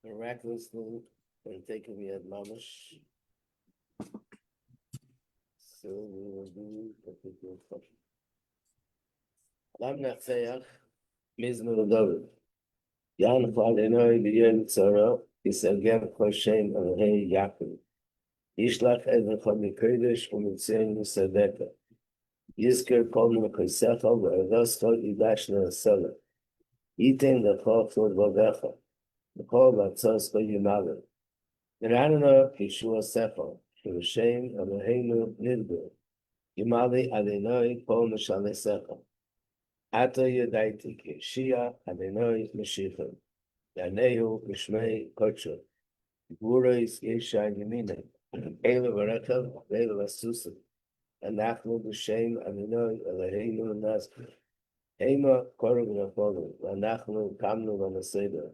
miraculously and taking me at mamash. So we will do a particular question. Lam Nachseach, Mizmor David. Yan Chadinoi B'Yom Tzara, Yisagem Koshem Alhei Yaakov. Yishlach Eden Chad Mikodesh U'Mitzion Yisadeka. Yizker Kol Mekosecha V'Edoska Yidash Ne'asela. Yitin L'Chol Chod Vavecha. L'Chol V'Atzos V'Yimalim. Neranana Yeshua Sefer. Shem Eloheinu Nidber. Yimali Adonai Kol Mishalesecha. Ata Yadaiti Shia Adonai Mashiach. Yanehu Mishmei Kocho. Gurais Yesha Yemina. Ela Varechav, Ela Vasusa. Anachnu B'Shem Adonai Eloheinu Nazir. Ema Korov Nafolu. Anachnu Kamnu Vanaseda.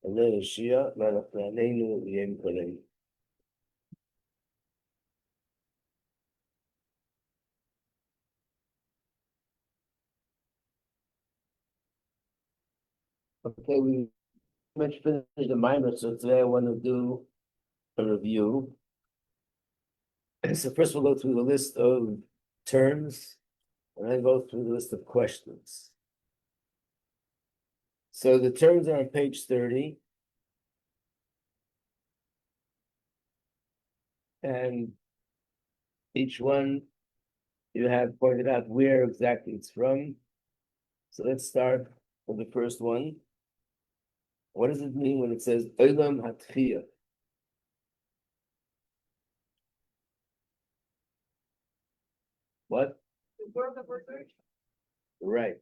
Ele Yeshia Manachnaneinu Yem Kolei. Okay, we finished the minor, so today I want to do a review. So first we'll go through the list of terms, and then go through the list of questions. So the terms are on page 30. And each one you have pointed out where exactly it's from. So let's start with the first one. What does it mean when it says Olam Hatchiyah? What? The world of resurrection. Right.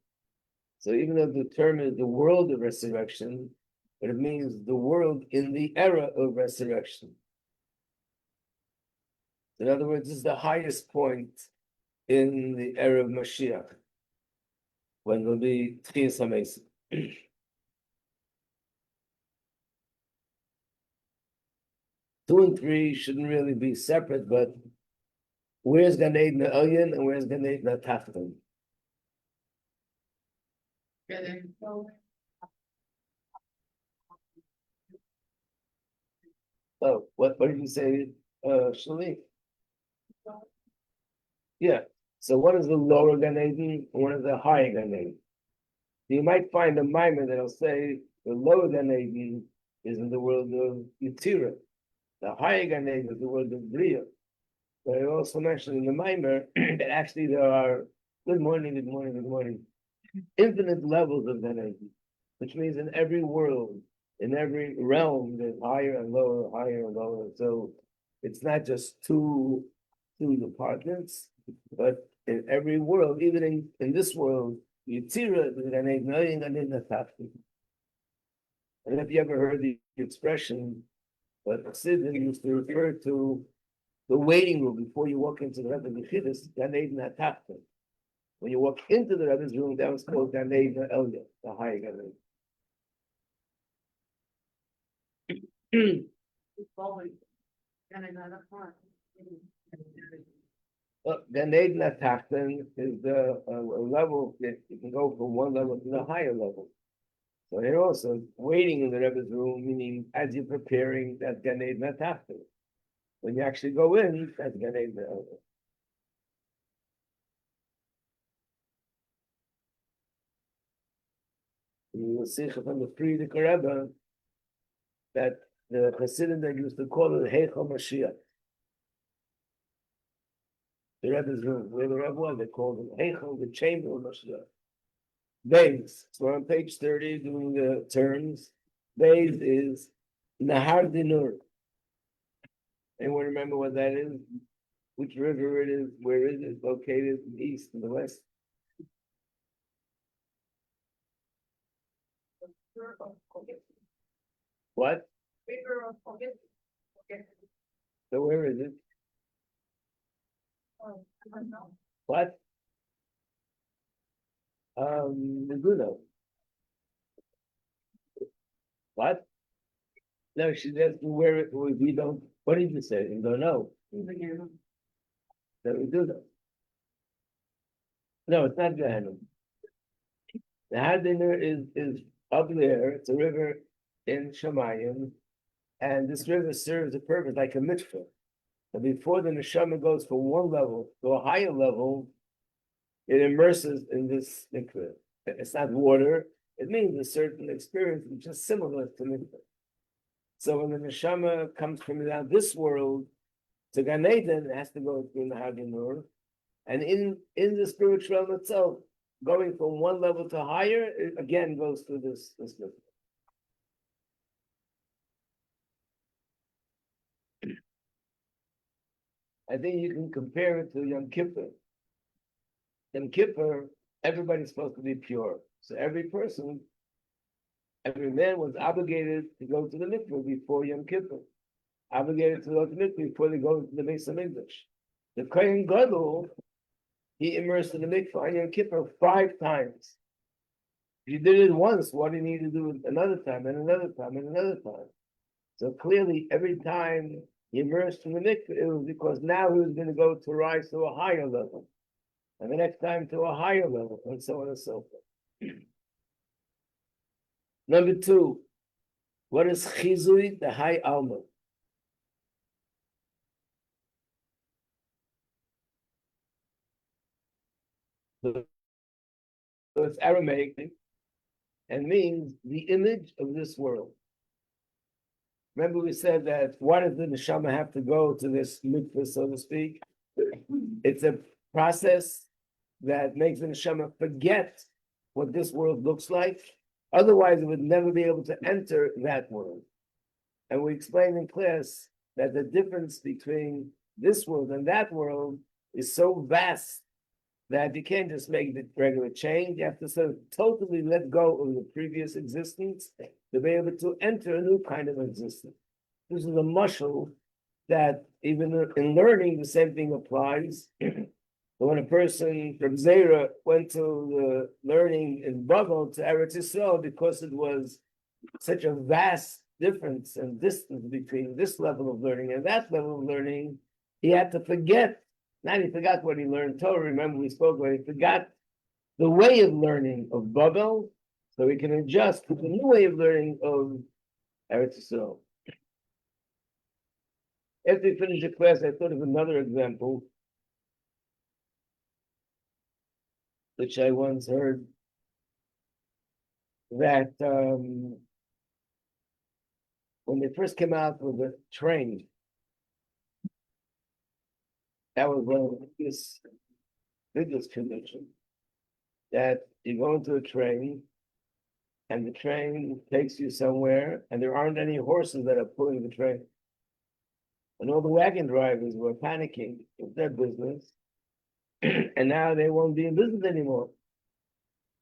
So even though the term is the world of resurrection, but it means the world in the era of resurrection. In other words, this is the highest point in the era of Mashiach, when there'll be Tchias HaMesim. 2 and 3 shouldn't really be separate, but where's Gan Eden Elyon and where's Gan Eden Tachton? Oh, what did you say, Shali? Yeah. So one is the lower Gan Eden and one is the higher Gan Eden. You might find a mimer that'll say the lower Gan Eden is in the world of Yetzirah. The higher Gan Eden is the world of Bria. But I also mentioned in the mimer that actually there are good morning, infinite levels of Gan Eden, which means in every world, in every realm, there's higher and lower. So it's not just two departments, but in every world, even in this world, Yitzira, the Gan Eden, Gan Eden Tachton. And if you ever heard the expression, but Siddur used to refer to the waiting room before you walk into the Rebbe's Yechidus, Gan Eden Tachton. When you walk into the Rebbe's room, that was called Gan Eden Elyon, the higher Gan Eden. Gan Eden Tachton is the level that you can go from one level to the higher level. So they're also waiting in the Rebbe's room, meaning as you're preparing, that Gan Eden Tachton. When you actually go in, that's Gan Eden Elyon. You will see from the Friedrich Rebbe that the Hasidim that used to call it Heichal Mashiach. The Rebbe's room, where the Rebbe was, they called it Heichal, the chamber of Mashiach. Beis. So we're on page 30 doing the terms. Beis is Nahar Dinur. Anyone remember what that is? Which river it is? Where is it located? In the east and the west? What? So where is it? What? Meguno. What? No, she's asking where it, we don't. What did you say? You don't know. That we do know. No, it's not Gehenna. The Hadiner is up there. It's a river in Shemayim, and this river serves a purpose like a mikveh. And before the neshama goes from one level to a higher level, it immerses in this mikveh. It's not water, it means a certain experience which is similar to mikveh. So when the neshama comes from this world to Gan Eden, it has to go through the Haganur. And in the spiritual realm itself, going from one level to higher, it again goes through this mikveh. I think you can compare it to Yom Kippur. Yom Kippur, everybody's supposed to be pure. So every man was obligated to go to the mikveh before Yom Kippur. Obligated to go to the mikveh before they go to the Beis Hamikdash. The Kohen Gadol, he immersed in the mikveh on Yom Kippur 5 times. If you did it once, what do you need to do it another time and another time and another time? So clearly, every time he immersed in the mikveh, it was because now he was going to go to rise to a higher level. And the next time to a higher level, and so on and so forth. Number 2, what is chizui, the high alma? So it's Aramaic and means the image of this world. Remember we said that why does the neshama have to go to this mikveh, so to speak? It's a process that makes the neshama forget what this world looks like. Otherwise, it would never be able to enter that world. And we explained in class that the difference between this world and that world is so vast that you can't just make the regular change. You have to sort of totally let go of the previous existence to be able to enter a new kind of existence. This is a muscle that even in learning, the same thing applies. When a person from Zera went to the learning in Bavel to Eretz Yisrael, because it was such a vast difference and distance between this level of learning and that level of learning, he had to forget. Not he forgot what he learned Torah. Remember we spoke about he forgot the way of learning of Babel, so he can adjust to the new way of learning of Eretz Yisrael. After we finished the class, I thought of another example, which I once heard, that when they first came out with the train, that was one of the biggest conditions, that you go into a train and the train takes you somewhere and there aren't any horses that are pulling the train. And all the wagon drivers were panicking with their business. And now they won't be in business anymore.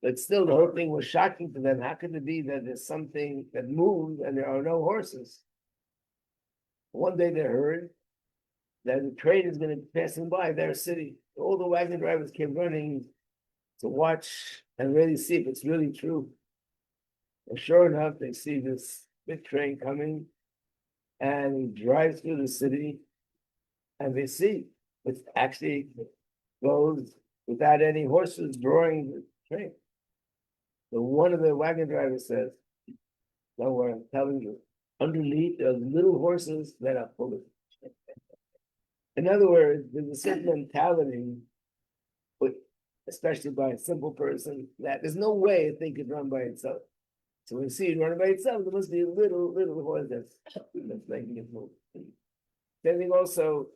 But still, the whole thing was shocking to them. How could it be that there's something that moves and there are no horses? One day they heard that the train is going to be passing by their city. All the wagon drivers came running to watch and really see if it's really true. And sure enough, they see this big train coming and drives through the city, and they see it actually goes without any horses drawing the train. So one of the wagon drivers says, "Don't worry, I'm telling you, underneath there's little horses that are pulling." In other words, there's a certain mentality, especially by a simple person, that there's no way a thing could run by itself. So when you see it running by itself, there must be a little horse that's making it move. Same thing also,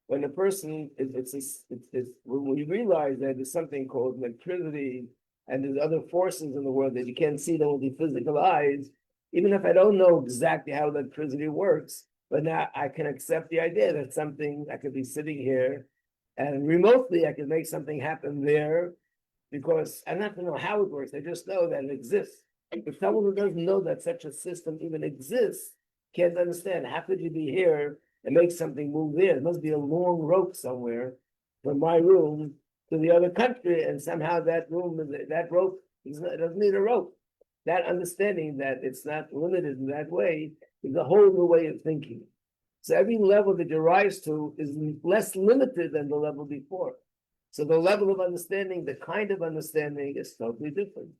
when a person when you realize that there's something called electricity and there's other forces in the world that you can't see them with the physical eyes, even if I don't know exactly how electricity works, but now I can accept the idea that something, I could be sitting here and remotely I can make something happen there, because I don't have to know how it works, I just know that it exists. If someone who doesn't know that such a system even exists can't understand, how could you be here and make something move there? There must be a long rope somewhere from my room to the other country, and somehow that rope it doesn't need a rope. That understanding that it's not limited in that way is a whole new way of thinking. So every level that you rise to is less limited than the level before. So the level of understanding, the kind of understanding is totally different.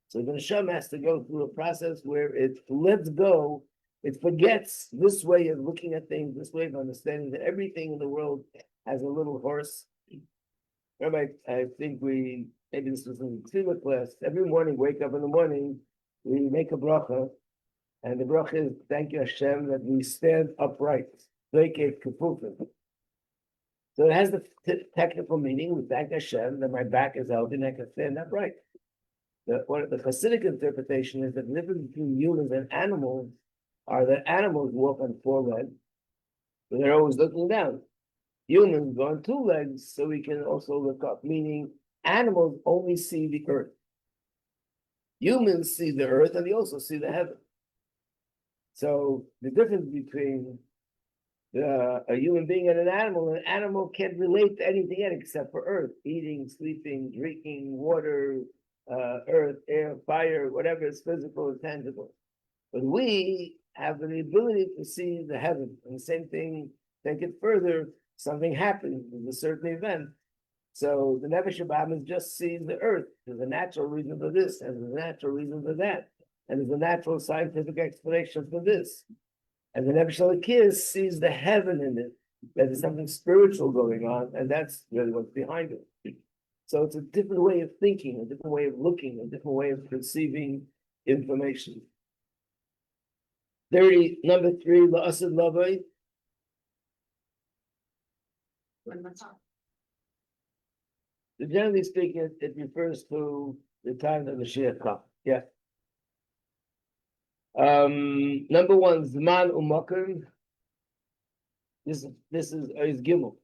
So the neshama has to go through a process where it lets go, it forgets this way of looking at things, this way of understanding that everything in the world has a little horse. Rabbi, I think maybe this was in the tefillah class, every morning, wake up in the morning, we make a bracha, and the bracha is, thank you Hashem, that we stand upright. So it has the technical meaning, we thank Hashem that my back is healthy and I can stand upright. The Hasidic interpretation is that the difference between humans and animals are that animals walk on four legs, but they're always looking down. Humans go on two legs, so we can also look up, meaning animals only see the earth. Humans see the earth and they also see the heaven. So the difference between a human being and an animal can't relate to anything else except for earth, eating, sleeping, drinking, water, earth, air, fire, whatever is physical and tangible. But we have the ability to see the heaven. And the same thing, take it further, something happens, there's a certain event. So the Nefesh Habahamis just sees the earth. There's a natural reason for this, and there's a natural reason for that. And there's a natural scientific explanation for this. And the Nefesh Elokis sees the heaven in it, that there's something spiritual going on, and that's really what's behind it. So it's a different way of thinking, a different way of looking, a different way of perceiving information. Number 3, La'asad Lavai. Generally speaking, it refers to the time of the Mashiach comes. Yeah. Number 1, Zman Umakim. This is Gimel.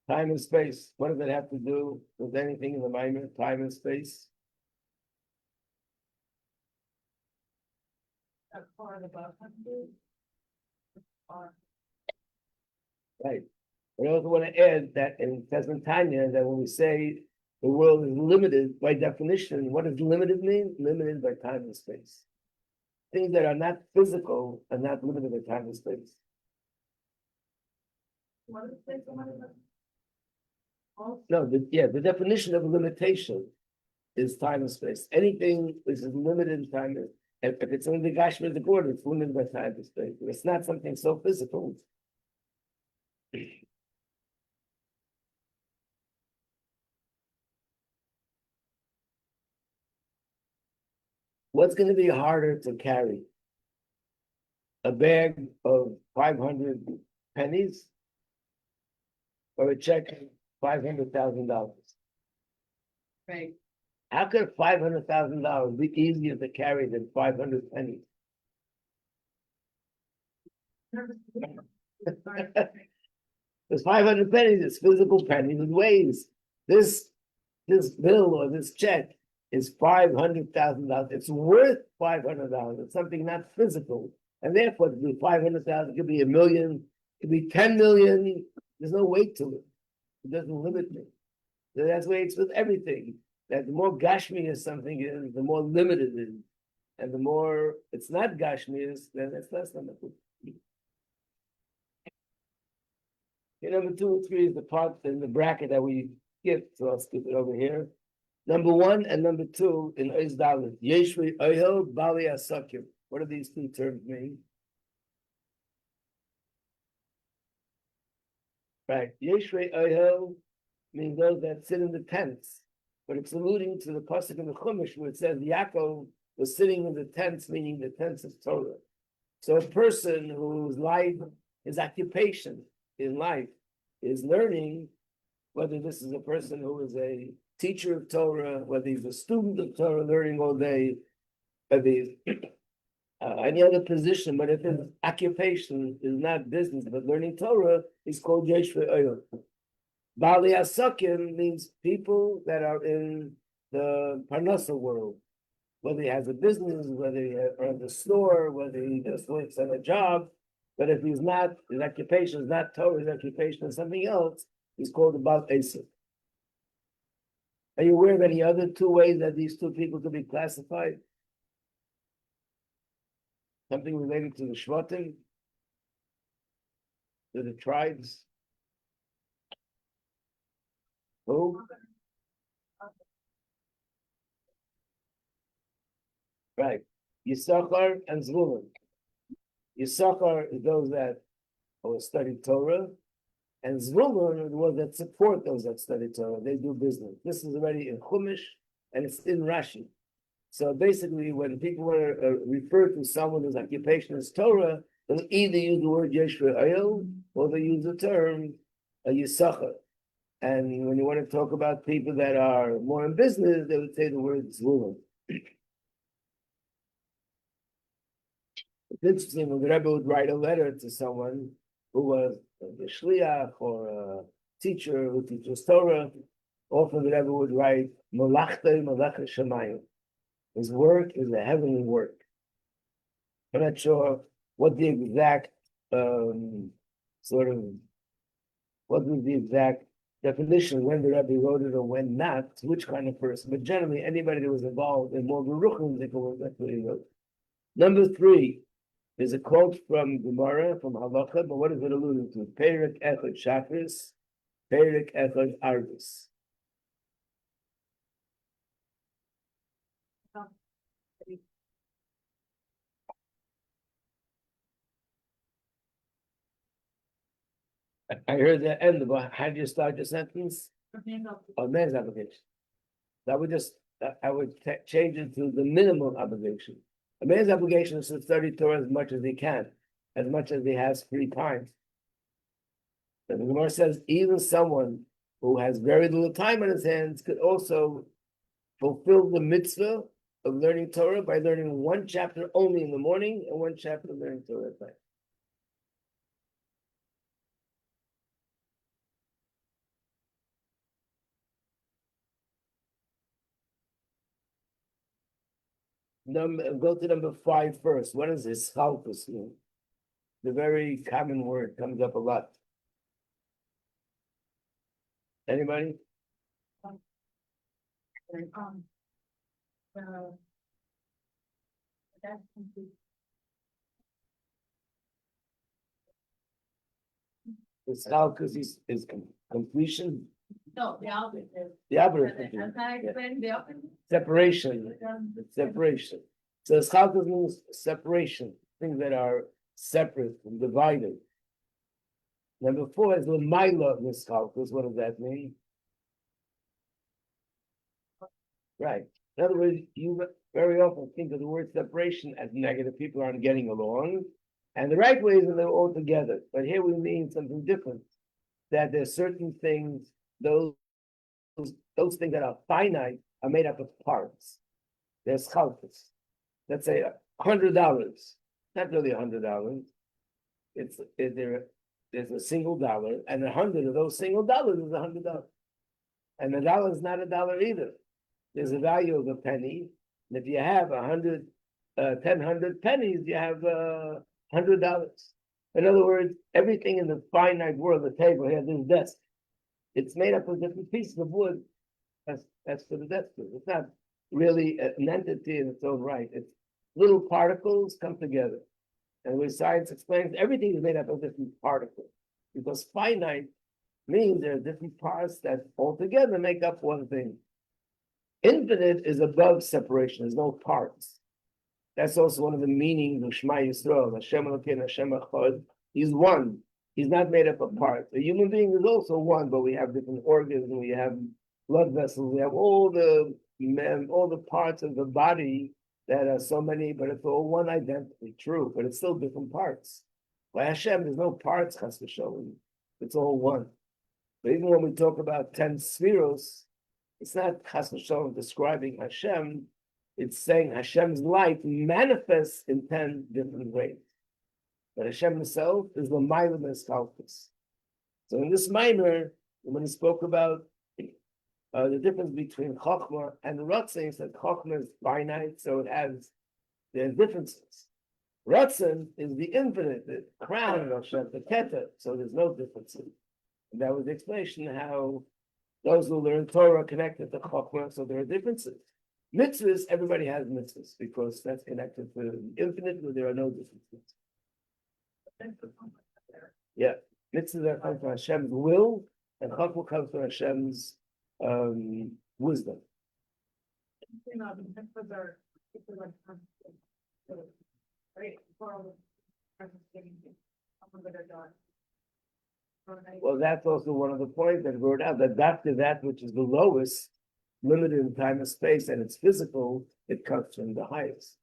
Time and space. What does that have to do with anything in the Maimon? Time and space. Right. I also want to add that in Tanya that when we say the world is limited by definition, what does limited mean? Limited by time and space. Things that are not physical are not limited by time and space. No, the definition of limitation is time and space. Anything which is limited in time, if it's in the Gashmi, the order, it's limited by time and space. If it's not something so physical. What's going to be harder to carry? A bag of 500 pennies or a check of $500,000? Right. How could $500,000 be easier to carry than 500 pennies? There's 500 pennies, it's physical pennies, it weighs. This bill or this check is $500,000. It's worth $500. It's something not physical. And therefore, it could be 500,000, it could be $1 million, it could be 10 million. There's no weight to it. It doesn't limit me. So that's the way it's with everything. That the more Gashmi something is, the more limited it is. And the more it's not Gashmi then it's less limited. Number 2 and 3 is the part in the bracket that we skip, so I'll skip it over here. Number 1 and number 2 in Ois Dalet. Yeshri Oyel Bali Asakim. What do these two terms mean? Right. Yeshri Oyel means those that sit in the tents. But it's alluding to the pasuk in the Chumash where it says Yaakov was sitting in the tents, meaning the tents of Torah. So a person whose life, his occupation in life is learning, whether this is a person who is a teacher of Torah, whether he's a student of Torah learning all day, whether he's any other position, but if his occupation is not business but learning Torah, he's called Yeshvei Oyel. Bali Asakim means people that are in the Parnasa world, whether he has a business, whether he runs a store, whether he just works on a job. But if he's not, his occupation is not Torah, his occupation is something else, he's called a Bal Esek. Are you aware of any other 2 ways that these 2 people could be classified? Something related to the Shvatim, to the tribes? Who? Right. Yisachar and Zvulun. Yisachar is those that study Torah, and Zvulun are the ones that support those that study Torah. They do business. This is already in Chumash, and it's in Rashi. So basically, when people want to refer to someone whose occupation is Torah, they'll either use the word Yesh Oil or they use the term Yisachar. And when you want to talk about people that are more in business, they would say the word Zvulun. It's interesting when the Rebbe would write a letter to someone who was a shliach or a teacher who teaches Torah. Often the Rebbe would write Malachtei Malach Shemayim. His work is a heavenly work. I'm not sure what the exact what was the exact definition when the Rebbe wrote it or when not, which kind of person. But generally, anybody that was involved in more beruchim, that's what he wrote. Number 3. There's a quote from Gemara, from Halacha, but what is it alluding to? Perek Echad Shachris, Perek Echad Arvis. I heard the end of it. How do you start your sentence? Oh, man's obligation. That would just, I would change it to the minimum obligation. A man's obligation is to study Torah as much as he can, as much as he has free time. And the Gemara says even someone who has very little time on his hands could also fulfill the mitzvah of learning Torah by learning one chapter only in the morning and one chapter learning Torah at night. Go to number 5 first. What is this chalkus mean? The very common word comes up a lot. Anybody? This chalkus is completion. No, the opposite. The opposite. Can I explain the opposite? Separation. Separation. So chalkus means separation, things that are separate and divided. Number 4 is l'mayla mischalkus. What does that mean? Right. In other words, you very often think of the word separation as negative. People aren't getting along. And the right way is when they're all together. But here we mean something different. That there's certain things, those things that are finite are made up of parts. There's chalkus. Let's say $100. Not really $100. There's a single dollar, and 100 of those single dollars is $100. And the dollar is not a dollar either. There's a value of a penny. And if you have 100 pennies, you have $100. In other words, everything in the finite world, the table here, this desk, it's made up of different pieces of wood. That's for the desk. It's not really an entity in its own right. It's little particles come together. And when science explains, everything is made up of different particles. Because finite means there are different parts that altogether make up one thing. Infinite is above separation. There's no parts. That's also one of the meanings of Shema Yisrael. Hashem Elokeinu, Hashem Echad. He's one. He's not made up of parts. A human being is also one, but we have different organs and we have blood vessels. We have all the parts of the body that are so many, but it's all one identity. True, but it's still different parts. By Hashem, there's no parts, chas v'sholem. It's all one. But even when we talk about 10 spheros, it's not chas v'sholem describing Hashem. It's saying Hashem's light manifests in 10 different ways. But Hashem himself is the Mailam Eskalkus. So in this minor, when he spoke about the difference between Chokhmah and Ratzon, he said Chokhmah is finite, so there's differences. Ratzon is the infinite, the crown of Hashem, the Keter, so there's no differences. And that was the explanation how those who learn Torah connected to Chokhmah, so there are differences. Mitzvahs, everybody has mitzvahs because that's connected to the infinite, where there are no differences. Yeah, mitzvahs that come from Hashem's will, and Chokhmah comes from Hashem's wisdom. Well, that's also one of the points that brought out that after that which is the lowest, limited in time and space, and it's physical, it comes from the highest.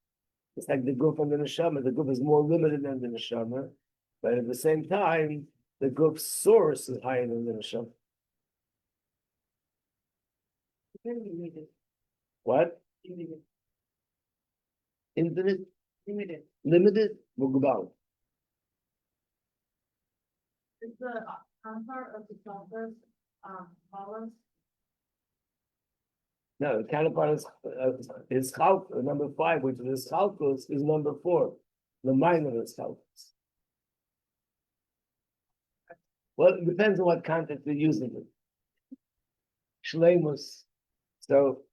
It's like the guf and the neshama. The guf is more limited than the neshama, but at the same time, the guf's source is higher than the neshama. What? Infinite? Limited? Mugabal. Is the counterpart of the compass, balance? No, the counterpart is chalk, number 5, which is chalkus, is number 4. The minor is chalkus. Well, it depends on what context you're using it. Shleimus. So,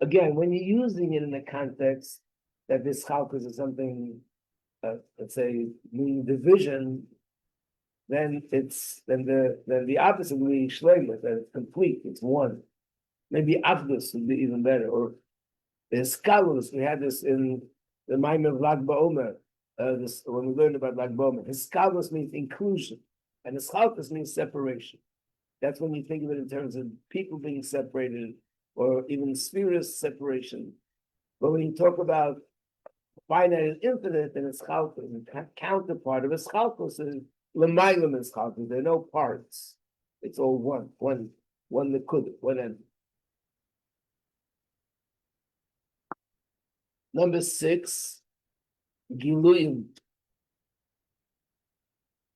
again, when you're using it in the context that this chalkus is something, let's say, meaning division, then the opposite would be shleimus, that it's complete, it's one. Maybe Avdus would be even better, or the Eskalus. We had this in the Maimon of Lag BaOmer, this when we learned about Lag BaOmer. Eskalus means inclusion, and Eschalkus means separation. That's when you think of it in terms of people being separated, or even spheres separation. But when you talk about finite and infinite, then Eschalkus, the counterpart of Eschalkus is L'maylam Eschalkus. There are no parts; it's all one likud, one end. Number 6, Giluyim.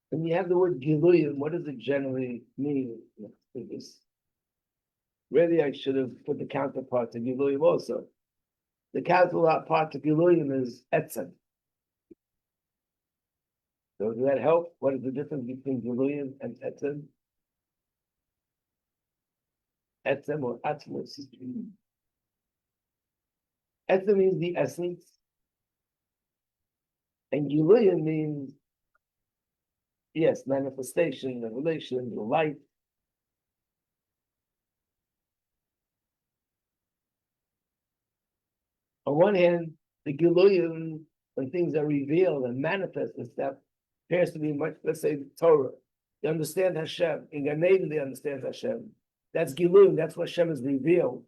When you have the word Giluyim, what does it generally mean? Really, I should have put the counterpart to Giluyim also. The counterpart to Giluyim is Etzem. So does that help? What is the difference between Giluyim and Etzem? Etzem or Atmos? Etzem means the essence, and Giluyim means, yes, manifestation, revelation, the light. On one hand, the Giluyim, when things are revealed and manifest and stuff, appears to be much, let's say, Torah. They understand Hashem. In Gan Eden, they understand Hashem. That's Giluyim, that's what Hashem is revealed.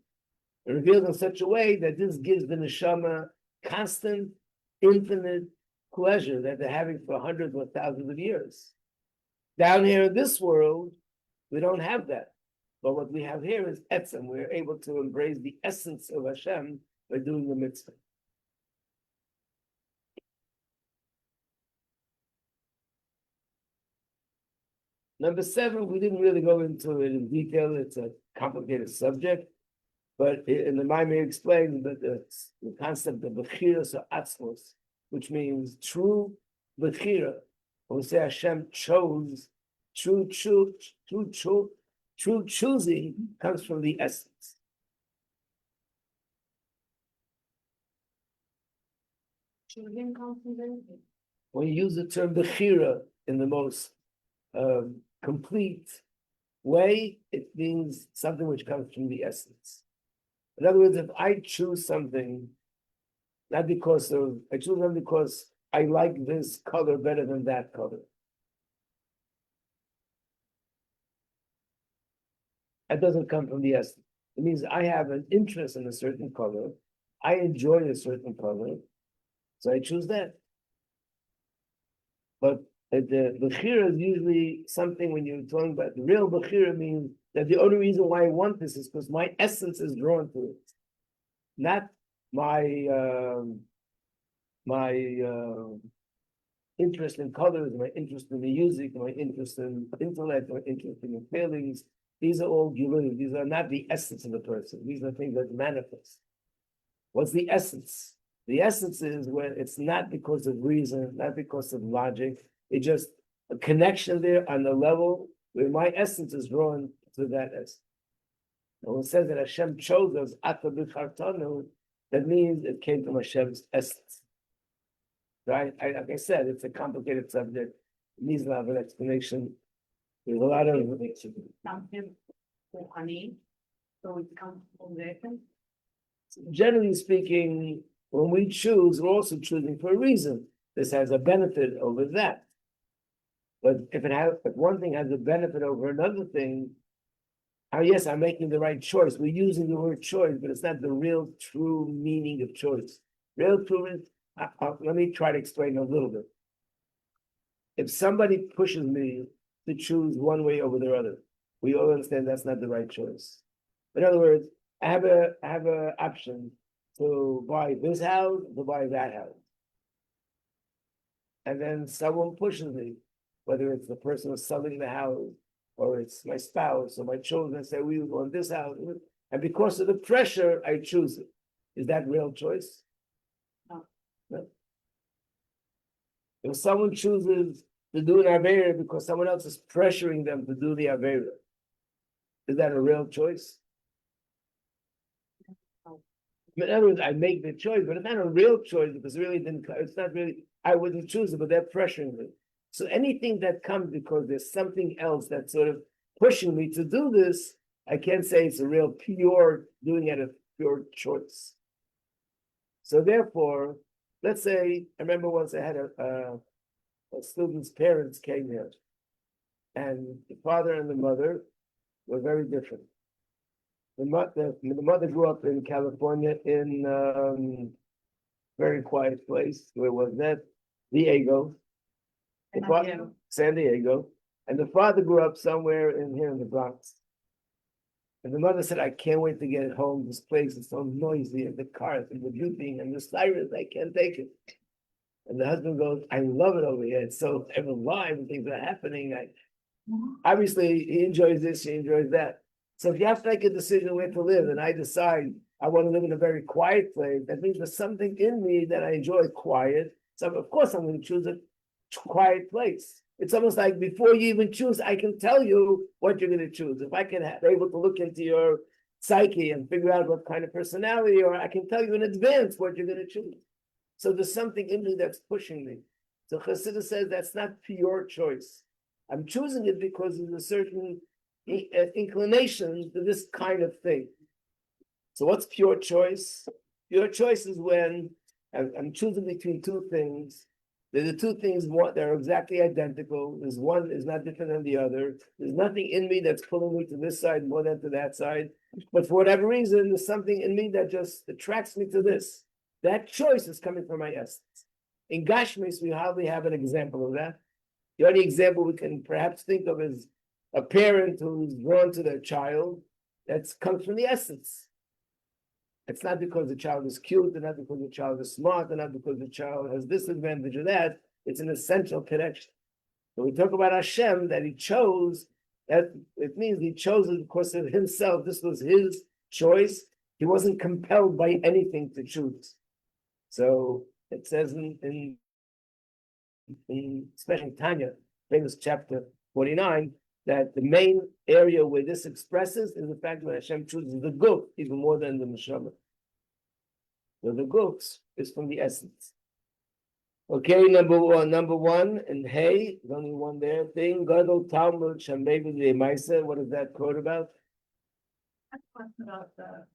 Revealed in such a way that this gives the neshama constant, infinite pleasure that they're having for hundreds or thousands of years. Down here in this world, we don't have that. But what we have here is etzem. We're able to embrace the essence of Hashem by doing the mitzvah. Number 7, we didn't really go into it in detail. It's a complicated subject. But in the Maimon explained that the concept of Bechira or Atzmos, which means true Bechira. When we say Hashem chose, true choosing comes from the essence. Choosing comes from the. When you use the term Bechira in the most complete way, it means something which comes from the essence. In other words, if I choose something, I choose them because I like this color better than that color. That doesn't come from the essence. It means I have an interest in a certain color. I enjoy a certain color, so I choose that. But the Bechira is usually something when you're talking about the real Bechira means that the only reason why I want this is because my essence is drawn to it, not my interest in colors, my interest in the music, my interest in intellect, my interest in feelings. These are all gilulim. These are not the essence of the person. These are things that manifest. What's the essence? The essence is when it's not because of reason, not because of logic. It's just a connection there on the level where my essence is drawn to that essence. And when it says that Hashem chose us, that means it came from Hashem's essence. Right? Like I said, it's a complicated subject. It needs a lot of an explanation. There's a lot of Something honey, so it comes from the essence. generally speaking, when we choose, we're also choosing for a reason. This has a benefit over that. But if one thing has a benefit over another thing, yes, I'm making the right choice. We're using the word choice, but it's not the real true meaning of choice. Real true is, let me try to explain a little bit. If somebody pushes me to choose one way over the other, we all understand that's not the right choice. In other words, I have a option to buy this house, to buy that house. And then someone pushes me, whether it's the person who's selling the house, or it's my spouse or my children, say we want this house. And because of the pressure, I choose it. Is that real choice? No. No. If someone chooses to do an Avera because someone else is pressuring them to do the Avera, is that a real choice? In other words, I make the choice, but it's not a real choice because it's not really, I wouldn't choose it, but they're pressuring me. So anything that comes because there's something else that's sort of pushing me to do this, I can't say it's a real pure, doing it a pure choice. So therefore, let's say, I remember once I had a student's parents came here, and the father and the mother were very different. The mother grew up in California in very quiet place. Where was that? Diego. San Diego. And the father grew up somewhere in here in the Bronx. And the mother said, I can't wait to get home. This place is so noisy, and the cars and the beeping and the sirens, I can't take it. And the husband goes, I love it over here. It's so alive and things are happening. Obviously, he enjoys this, she enjoys that. So if you have to make a decision where to live, and I decide I want to live in a very quiet place, that means there's something in me that I enjoy quiet. So of course I'm going to choose a quiet place. It's almost like before you even choose, I can tell you what you're going to choose. If I can be able to look into your psyche and figure out what kind of personality, or I can tell you in advance what you're going to choose. So there's something in me that's pushing me. So Chassidus says that's not pure choice. I'm choosing it because there's a certain inclination to this kind of thing. So what's pure choice? Pure choice is when I'm choosing between two things. There's the two things they're exactly identical. There's one is not different than the other. There's nothing in me that's pulling me to this side more than to that side. But for whatever reason, there's something in me that just attracts me to this. That choice is coming from my essence. In Gashmis, we hardly have an example of that. The only example we can perhaps think of is a parent who's drawn to their child. That comes from the essence. It's not because the child is cute, and not because the child is smart, and not because the child has this advantage or that. It's an essential connection. When we talk about Hashem, that he chose, that it means he chose it because of himself. This was his choice. He wasn't compelled by anything to choose. So it says in especially Tanya, famous chapter 49, that the main area where this expresses is the fact that Hashem chooses the guf even more than the neshama. So the guf is from the essence. Okay, number one, and hey, there's only one there thing. Gadol Talmud Shambevi Maisa. What is that quote about? That's a question about the.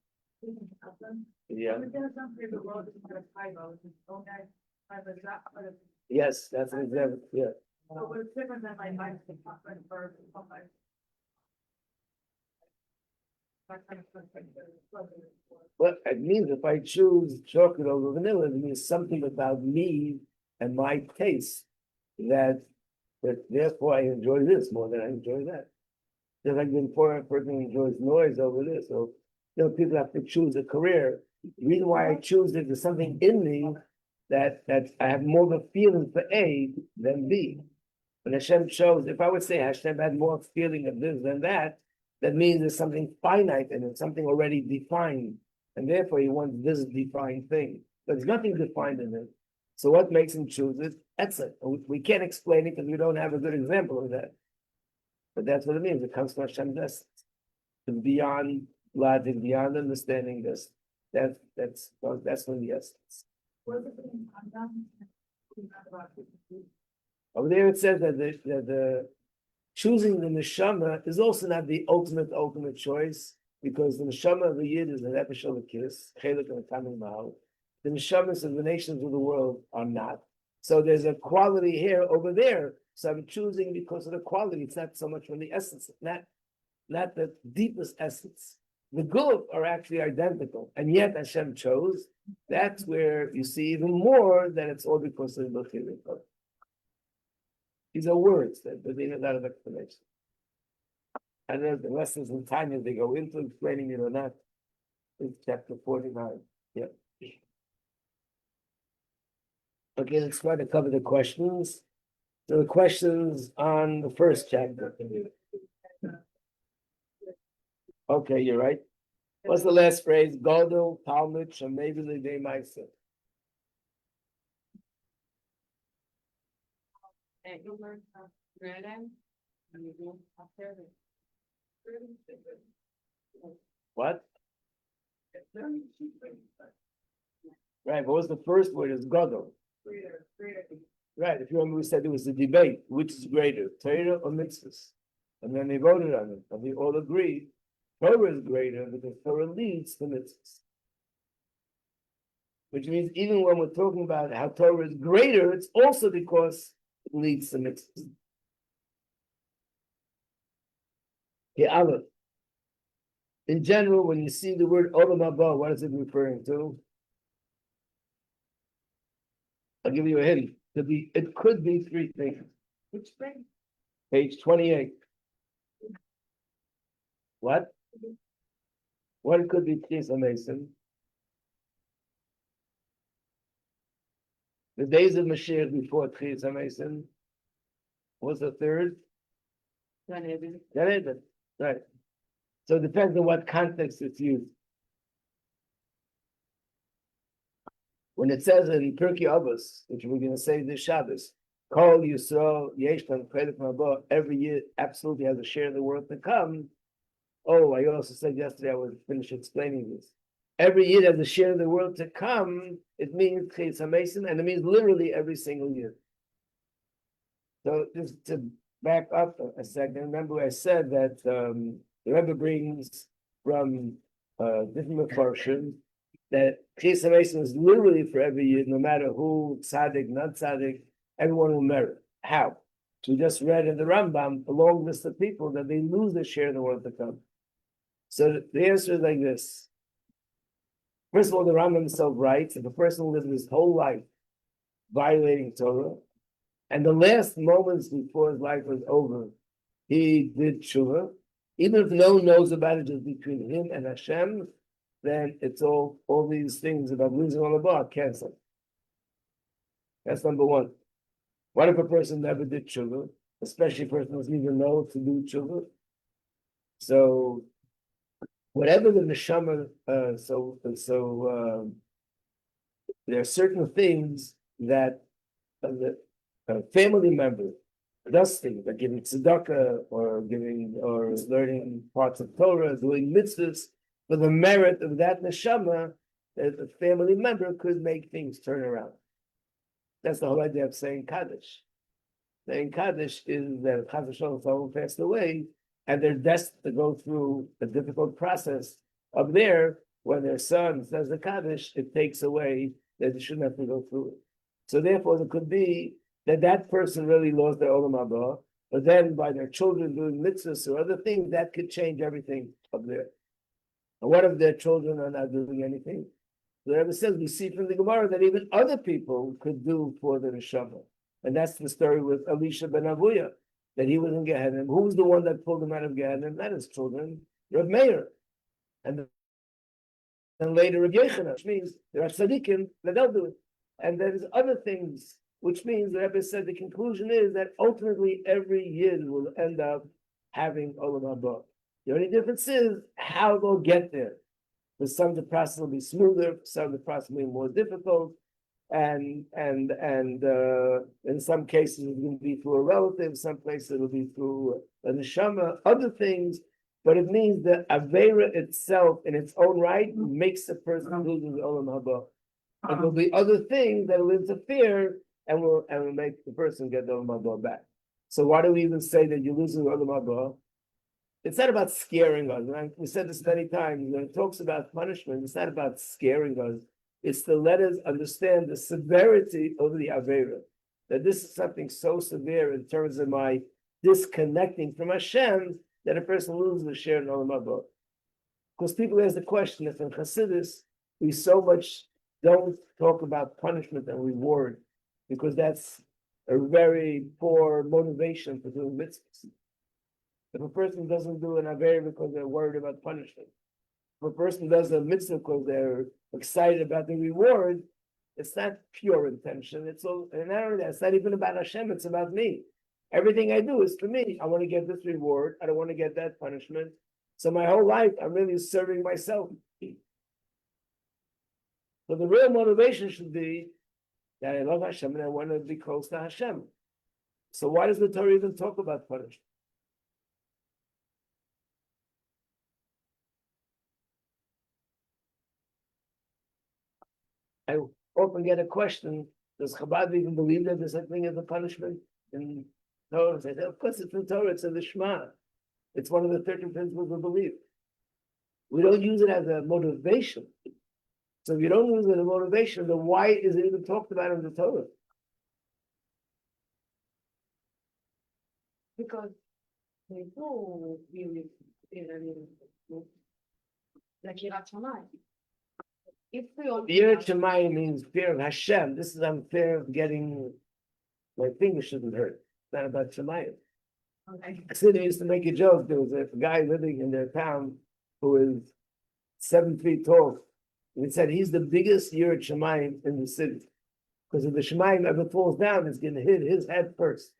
Yeah. There's some favorite world is kind of typo. Is that part of? Yes, that's an example. Yeah. So it's different than like my for something. Well, it means if I choose chocolate over vanilla, it means something about me and my taste that therefore I enjoy this more than I enjoy that. Just like before, a person enjoys noise over this. So, people have to choose a career. The reason why I choose it is something in me that I have more of a feeling for A than B. When Hashem chose, if I would say Hashem had more feeling of this than that, that means there's something finite in it, something already defined. And therefore he wants this defined thing. There's nothing defined in it. So what makes him choose it? That's it. We can't explain it because we don't have a good example of that. But that's what it means. It comes from Hashem's essence. It's beyond logic, beyond understanding this. That's from the essence. Over there it says that the choosing the neshama is also not the ultimate choice, because the neshama of the yid is an epishal kiss, chelik and tamim mahal. the neshamas of the nations of the world are not. So there's a quality here over there. So I'm choosing because of the quality. It's not so much from the essence, not the deepest essence. The gulf are actually identical, and yet Hashem chose. That's where you see even more that it's all because of the Bechira. These are words that they need a lot of explanation. I don't know if the lessons in Tanya they go into explaining it or not. It's chapter 49. Yeah. Okay, let's try to cover the questions. So the questions on the first chapter. Okay, you're right. What's the last phrase? Godel, Talmud, Shamevi Lidei Maisa. What? Right, what was the first word? Is Godel. Right, if you remember, we said it was a debate. Which is greater, Torah or mitzvahs? And then they voted on it, and they all agreed Torah is greater because Torah leads to mitzvahs. Which means even when we're talking about how Torah is greater, it's also because it leads to mitzvahs. Okay, Aleph. In general, when you see the word Olam Haba, what is it referring to? I'll give you a hint. It could be three things. Which thing? Page 28. What? One could be Chisa Mason. The days of Mashiach before Chisa Mason. What's the third? Gan Eden. Right. So it depends on what context it's used. When it says in Pirkei Avos, which we're going to say this Shabbos, Kol Yisrael Yeshtan Credit Mabah, every year absolutely has a share of the world to come. Oh, I also said yesterday I would finish explaining this. Every year has a share of the world to come. It means Chis HaMesim, and it means literally every single year. So just to back up a second, remember I said that the Rebbe brings from different Mefarshim that Chis HaMesim is literally for every year, no matter who, tzaddik, not tzaddik, everyone will merit. How? We just read in the Rambam a long list of people that they lose their share in the world to come. So the answer is like this. First of all, the Rambam himself writes that the person who lived his whole life violating Torah, and the last moments before his life was over, he did tshuva. Even if no one knows about it, just between him and Hashem, then it's all these things about losing all about canceled. That's number one. What if a person never did tshuva, especially a person who doesn't even know to do tshuva? So whatever the neshama, there are certain things that the family member does things, like giving tzedakah or learning parts of Torah, doing mitzvahs, for the merit of that neshama, that a family member could make things turn around. That's the whole idea of saying Kaddish. Saying Kaddish is that Chas v'Shalom someone passed away, and they're destined to go through a difficult process of when their son says the Kaddish, it takes away that they shouldn't have to go through it. So therefore, it could be that person really lost their Olam Haba, but then by their children doing mitzvahs or other things, that could change everything up there. And what if their children are not doing anything? The Rebbe says, we see from the Gemara that even other people could do for the neshama. And that's the story with Elisha ben Avuya, that he was in Gehenna. Who was the one that pulled him out of Gehenna? Not his children, Reb Meir. And then later Reb Yochanan, which means there are tzaddikim that don't do it. And there's other things, which means the Rebbe said the conclusion is that ultimately every year will end up having Olam Haba. The only difference is how they'll get there. For some, the process will be smoother. For some, the process will be more difficult. And in some cases, it's going to be through a relative. Some places, it'll be through a neshama. Other things, but it means that Avera itself, in its own right, makes a person lose the Olam Haba. And there'll be other things that will interfere and will make the person get the Olam Haba back. So why do we even say that you're losing the Olam Haba? It's not about scaring us. We said this many times. When it talks about punishment, it's not about scaring us. It's to let us understand the severity of the Avera. That this is something so severe in terms of my disconnecting from Hashem that a person loses the share in Olam Haba. Because people ask the question, if in Chassidus we so much don't talk about punishment and reward, because that's a very poor motivation for doing mitzvahs. If a person doesn't do an Avera because they're worried about punishment, if a person does a mitzvah because they're excited about the reward, it's not pure intention. It's all, and not only that, it's not even about Hashem, it's about me. Everything I do is for me. I want to get this reward. I don't want to get that punishment. So my whole life, I'm really serving myself. So the real motivation should be that I love Hashem and I want to be close to Hashem. So why does the Torah even talk about punishment? I often get a question, does Chabad even believe that there's such thing as a punishment in Torah? I say, of course it's in Torah, it's in the Shema. It's one of the 13 principles of belief. We don't use it as a motivation. So if you don't use it as a motivation, then why is it even talked about in the Torah? Because they do really, like Yirat Shamayim. If we all Yirat Shamayim means fear of Hashem. This is I'm fear of getting, my finger shouldn't hurt. It's not about Shamayim. okay. They used to make a joke. There was a guy living in their town who is 7 feet tall. And he said he's the biggest Yirat Shamayim in the city. Because if the Shamayim ever falls down, it's going to hit his head first.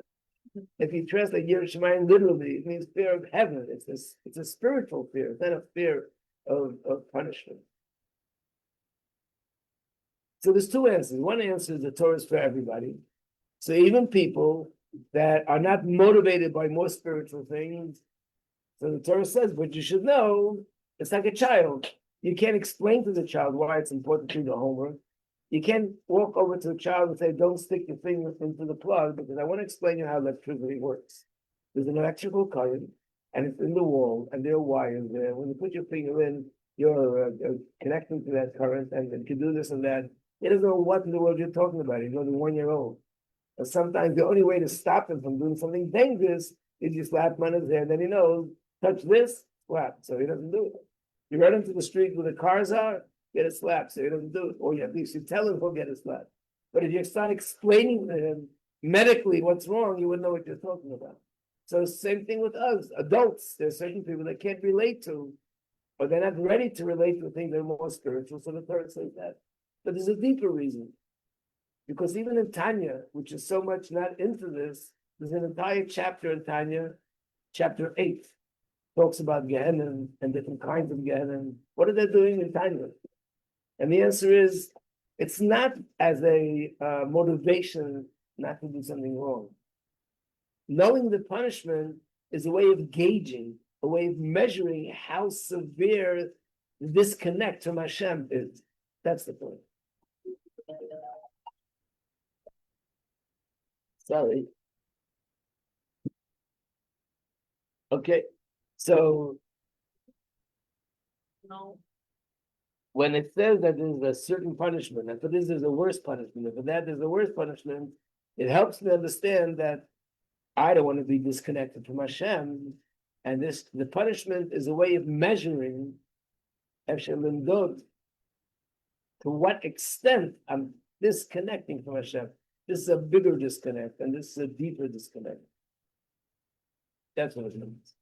If you translate Yirat Shamayim literally, it means fear of heaven. It's a spiritual fear. It's not a fear of punishment. So there's two answers. One answer is the Torah is for everybody. So even people that are not motivated by more spiritual things, so the Torah says, but you should know, it's like a child. You can't explain to the child why it's important to do the homework. You can't walk over to a child and say, don't stick your finger into the plug, because I want to explain you how electricity works. There's an electrical current, and it's in the wall, and there are wires there. When you put your finger in, you're connecting to that current, and you can do this and that. He doesn't know what in the world you're talking about. He's only 1 year old. And sometimes the only way to stop him from doing something dangerous is you slap him on his hand, then he knows, touch this, slap. So he doesn't do it. You run into the street where the cars are, get a slap, so he doesn't do it. Or you at least you tell him he'll get a slap. But if you start explaining to him medically what's wrong, you wouldn't know what you're talking about. So same thing with us, adults. There's certain people that can't relate to, or they're not ready to relate to things that are more spiritual. So the Torah says that. But there's a deeper reason. Because even in Tanya, which is so much not into this, there's an entire chapter in Tanya, chapter 8, talks about Gehenna and different kinds of Gehenna. What are they doing in Tanya? And the answer is, it's not as a motivation not to do something wrong. Knowing the punishment is a way of gauging, a way of measuring how severe the disconnect from Hashem is. That's the point. Sorry. Okay, so No. when it says that there's a certain punishment, and for this there's a worse punishment, and for that there's a worse punishment, it helps me understand that I don't want to be disconnected from Hashem, and the punishment is a way of measuring to what extent I'm disconnecting from Hashem. This is a bigger disconnect, and this is a deeper disconnect. That's what it means.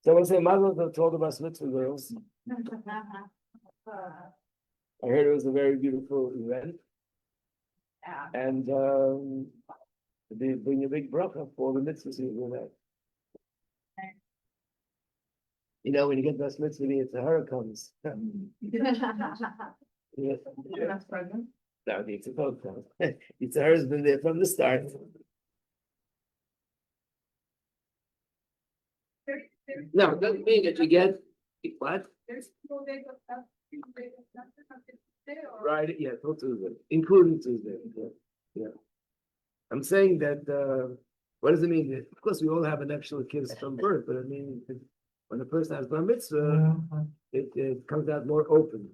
So I want to say, Mazel Tov to all the Bas Mitzvah girls. I heard it was a very beautiful event, Yeah. and they bring a big bracha for the mitzvahs you do that. You know, when you get Bas Mitzvah, it's a hurricane comes. Yeah. That's present. No, it's a boat comes. It's a husband there from the start. No, it doesn't mean that you get what? There's 2 days of fast, 3 days of fast, Tuesday or? Right, yeah, till Tuesday, including Tuesday. Yeah. I'm saying that what does it mean? Of course, we all have an extra kids from birth, but I mean, when a person has bar mitzvah, it comes out more open.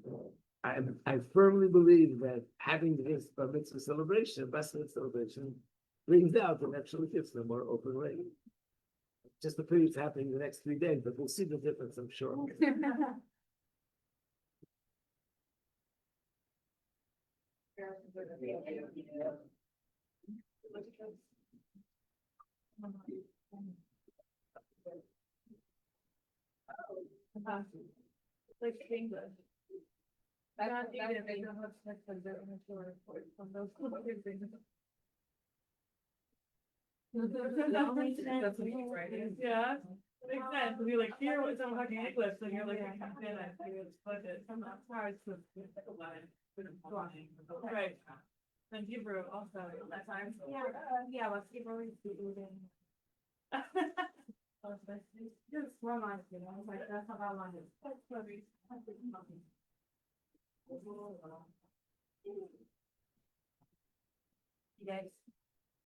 I firmly believe that having this bar mitzvah celebration, bar mitzvah celebration, brings out and actually gives them more open way. Just the pity it's happening the next 3 days, but we'll see the difference, I'm sure. Like English. Not even they don't have sex like they're immature from those things. That's right. Yeah, makes sense. If you like hear what someone talking English, then you're like, I can't say that. Sometimes hard to think about it. Right. And Hebrew also at times. Yeah, let's Hebrew is just one line, you know, like that's how I want it. That's funny. You guys